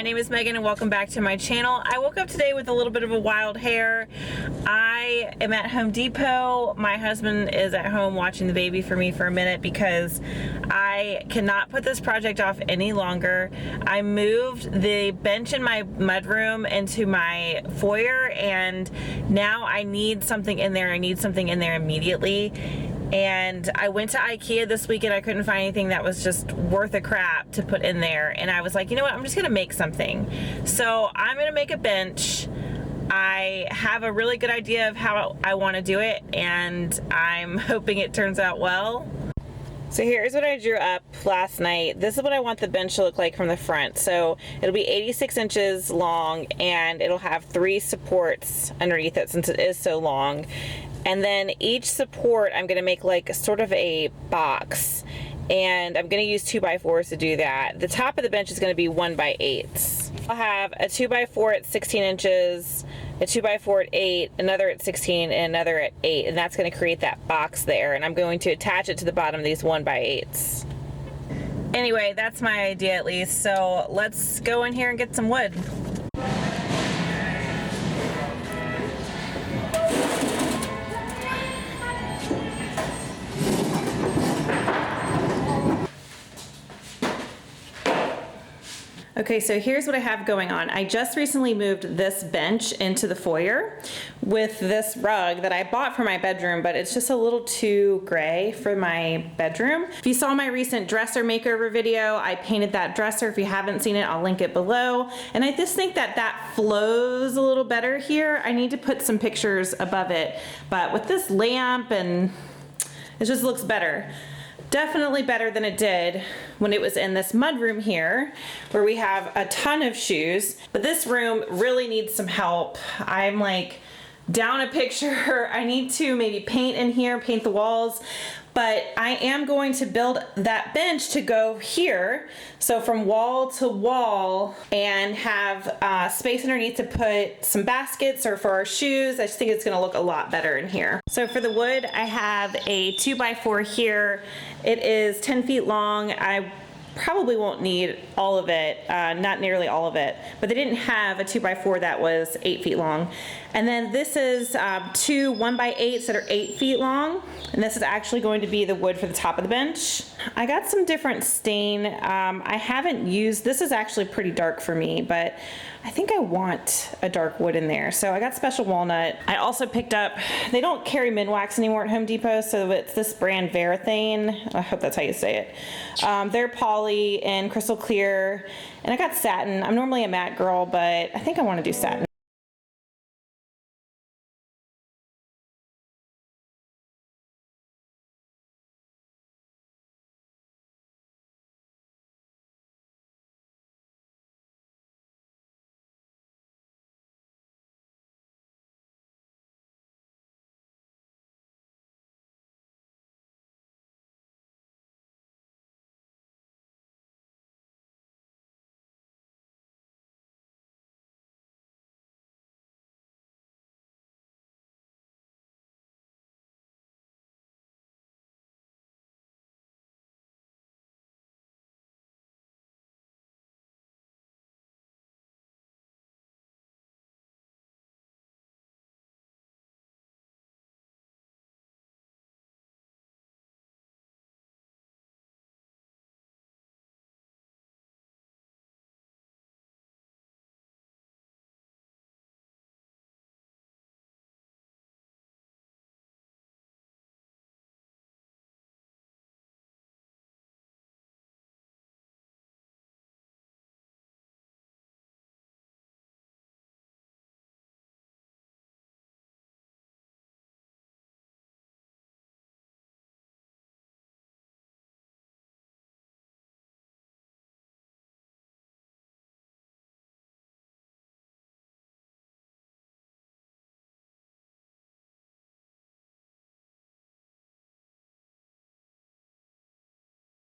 name is Megan and welcome back to my channel. I woke up today with a little bit of a wild hair. I am at Home Depot. My husband is at home watching the baby for me for a minute because I cannot put this project off any longer. I moved the bench in my mudroom into my foyer and now I need something in there. I need something in there immediately. And I went to IKEA this weekend. I couldn't find anything that was just worth a crap to put in there. And I was like, you know what? I'm just gonna make something. So I'm gonna make a bench. I have a really good idea of how I wanna do it, and I'm hoping it turns out well. So here's what I drew up last night. This is what I want the bench to look like from the front. So it'll be 86 inches long and it'll have 3 supports underneath it since it is so long. And then each support I'm gonna make like sort of a box, and I'm gonna use 2x4s to do that. The top of the bench is gonna be 1x8s. I'll have a 2x4 at 16 inches, a 2x4 at 8, another at 16, and another at 8, and that's gonna create that box there, and I'm going to attach it to the bottom of these 1x8s. Anyway, that's my idea at least, so let's go in here and get some wood. Okay, so here's what I have going on. I just recently moved this bench into the foyer with this rug that I bought for my bedroom, but it's just a little too gray for my bedroom. If you saw my recent dresser makeover video, I painted that dresser. If you haven't seen it, I'll link it below. And I just think that that flows a little better here. I need to put some pictures above it, but with this lamp, and it just looks better. Definitely better than it did when it was in this mudroom here, where we have a ton of shoes. But this room really needs some help. I'm like down a picture. I need to maybe paint in here, paint the walls. But I am going to build that bench to go here, so from wall to wall, and have space underneath to put some baskets or for our shoes. I just think it's gonna look a lot better in here. So for the wood, I have a 2x4 here. It is 10 feet long. I probably won't need all of it, not nearly all of it, but they didn't have a 2x4 that was 8 feet long. And then this is 2 1x8s that are 8 feet long, and this is actually going to be the wood for the top of the bench. I got some different stain. I haven't used, this is actually pretty dark for me, but I think I want a dark wood in there. So I got special walnut. I also picked up, they don't carry Minwax anymore at Home Depot, so it's this brand Varathane. I hope that's how you say it. They're poly and crystal clear, and I got satin. I'm normally a matte girl, but I think I want to do satin.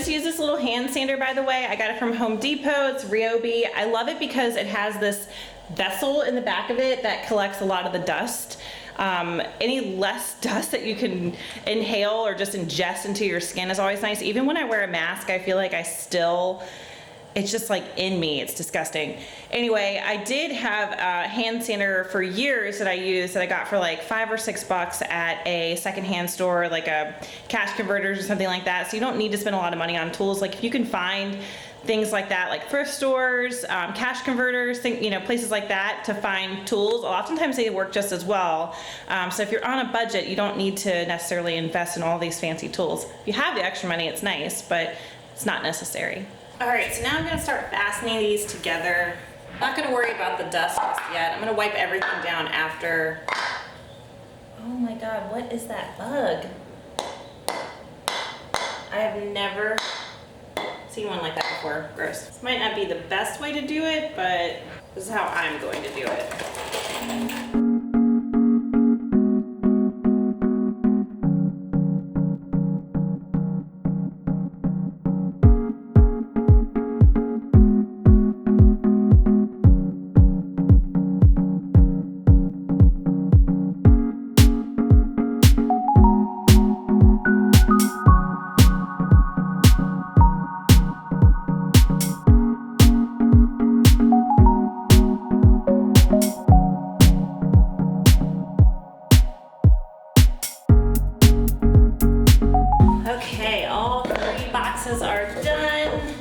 Use this little hand sander, by the way. I got it from Home Depot. It's Ryobi. I love it because it has this vessel in the back of it that collects a lot of the dust. Any less dust that you can inhale or just ingest into your skin is always nice. Even when I wear a mask, I feel like I still it's just like in me. It's disgusting. Anyway, I did have a hand sander for years that I used that I got for like $5 or $6 at a secondhand store, like a Cash Converters or something like that. So you don't need to spend a lot of money on tools. Like if you can find things like that, like thrift stores, Cash Converters, places like that to find tools. Oftentimes they work just as well. So if you're on a budget, you don't need to necessarily invest in all these fancy tools. If you have the extra money, it's nice, but it's not necessary. All right, so now I'm gonna start fastening these together. I'm not gonna worry about the dust just yet. I'm gonna wipe everything down after. Oh my God, what is that bug? I have never seen one like that before. Gross. This might not be the best way to do it, but this is how I'm going to do it. Okay, all 3 boxes are done.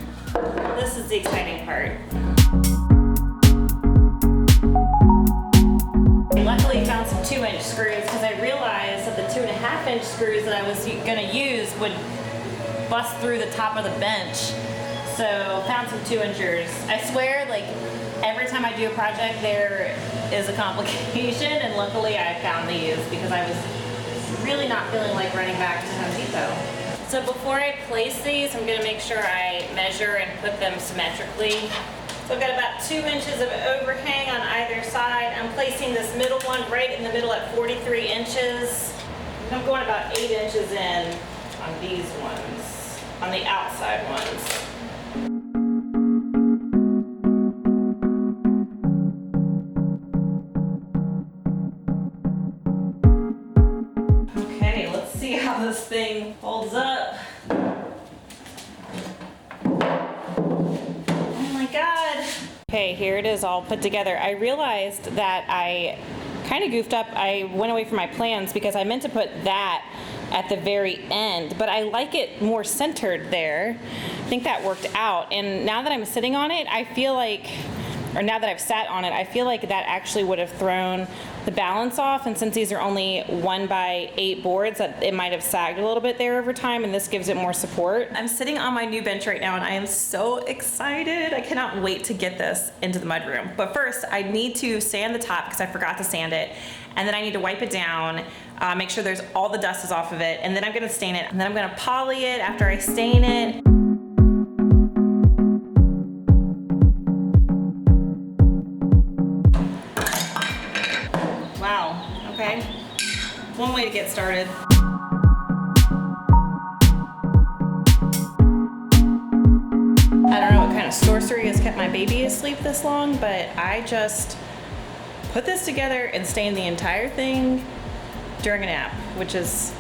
This is the exciting part. I luckily found some 2-inch screws because I realized that the 2.5-inch screws that I was gonna use would bust through the top of the bench. So found some 2-inchers. I swear, like every time I do a project, there is a complication, and luckily I found these because I was really not feeling like running back to Home Depot. So before I place these, I'm gonna make sure I measure and put them symmetrically. So I've got about 2 inches of overhang on either side. I'm placing this middle one right in the middle at 43 inches. I'm going about 8 inches in on these ones, on the outside ones. See how this thing holds up. Oh my God. Okay, here it is all put together. I realized that I kind of goofed up. I went away from my plans because I meant to put that at the very end, but I like it more centered there. I think that worked out. And now that I'm sitting on it, I feel like, or now that I've sat on it, I feel like that actually would have thrown the balance off, and since these are only 1x8 boards, that it might have sagged a little bit there over time, and this gives it more support. I'm sitting on my new bench right now, and I am so excited. I cannot wait to get this into the mudroom. But first, I need to sand the top because I forgot to sand it, and then I need to wipe it down, make sure there's all the dust is off of it, and then I'm gonna stain it, and then I'm gonna poly it after I stain it. Wow, okay. One way to get started. I don't know what kind of sorcery has kept my baby asleep this long, but I just put this together and stained the entire thing during a nap, which is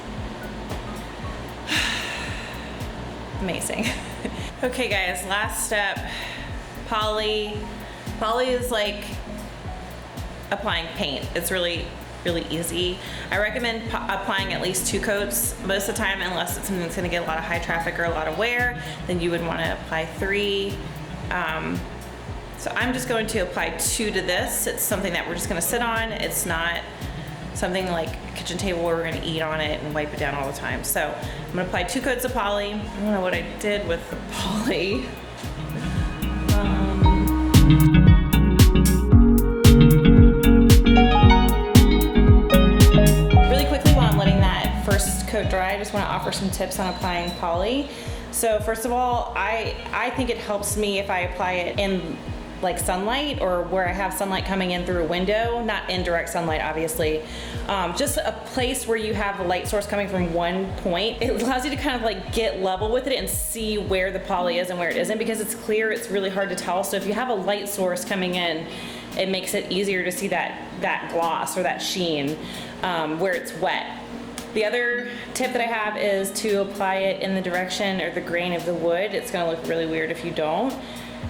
amazing. Okay guys, last step, poly. Poly is like applying paint. It's really easy. I recommend applying at least 2 coats most of the time, unless it's something that's going to get a lot of high traffic or a lot of wear, then you would want to apply 3. So I'm just going to apply 2 to this. It's something that we're just going to sit on. It's not something like a kitchen table where we're going to eat on it and wipe it down all the time. So I'm going to apply 2 coats of poly. I don't know what I did with the poly. Coat dry, I just want to offer some tips on applying poly. So first of all, I think it helps me if I apply it in like sunlight, or where I have sunlight coming in through a window, not indirect sunlight obviously. Just a place where you have a light source coming from one point. It allows you to kind of like get level with it and see where the poly is and where it isn't, because it's clear, it's really hard to tell. So if you have a light source coming in, it makes it easier to see that gloss or that sheen where it's wet. The other tip that I have is to apply it in the direction or the grain of the wood. It's gonna look really weird if you don't.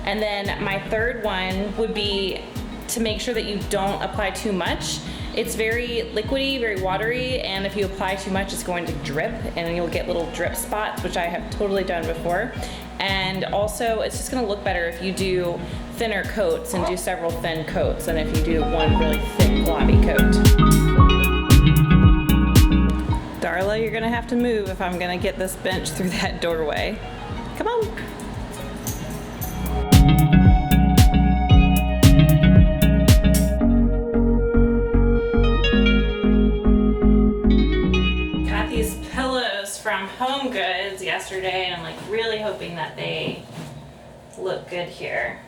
And then my third one would be to make sure that you don't apply too much. It's very liquidy, very watery, and if you apply too much, it's going to drip, and you'll get little drip spots, which I have totally done before. And also, it's just gonna look better if you do thinner coats and do several thin coats than if you do one really thick, globby coat. Darla, you're gonna have to move if I'm gonna get this bench through that doorway. Come on. From Home Goods yesterday, and I'm like really hoping that they look good here.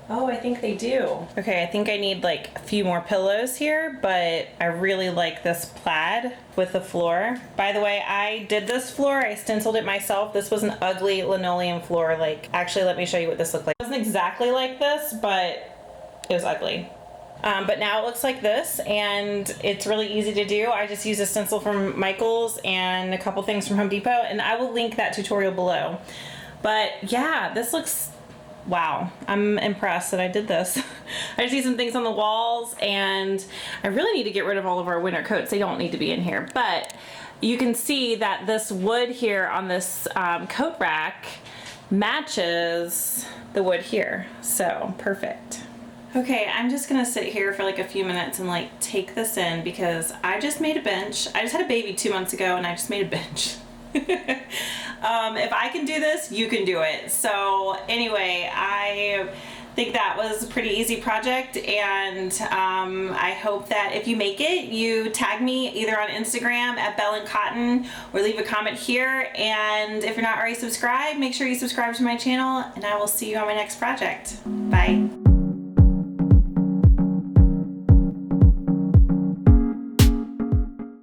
Oh, I think they do. Okay, I think I need like a few more pillows here, but I really like this plaid with the floor. By the way, I did this floor, I stenciled it myself. This was an ugly linoleum floor. Like, actually, let me show you what this looked like. It wasn't exactly like this, but it was ugly. But now it looks like this, and it's really easy to do. I just use a stencil from Michael's and a couple things from Home Depot, and I will link that tutorial below. But yeah, this looks, wow, I'm impressed that I did this. I just need some things on the walls, and I really need to get rid of all of our winter coats. They don't need to be in here, but you can see that this wood here on this coat rack matches the wood here, so perfect. Okay, I'm just gonna sit here for like a few minutes and like take this in because I just made a bench. I just had a baby 2 months ago and I just made a bench. If I can do this, you can do it. So anyway, I think that was a pretty easy project, and I hope that if you make it, you tag me either on Instagram at Bell & Cotton or leave a comment here. And if you're not already subscribed, make sure you subscribe to my channel, and I will see you on my next project. Bye.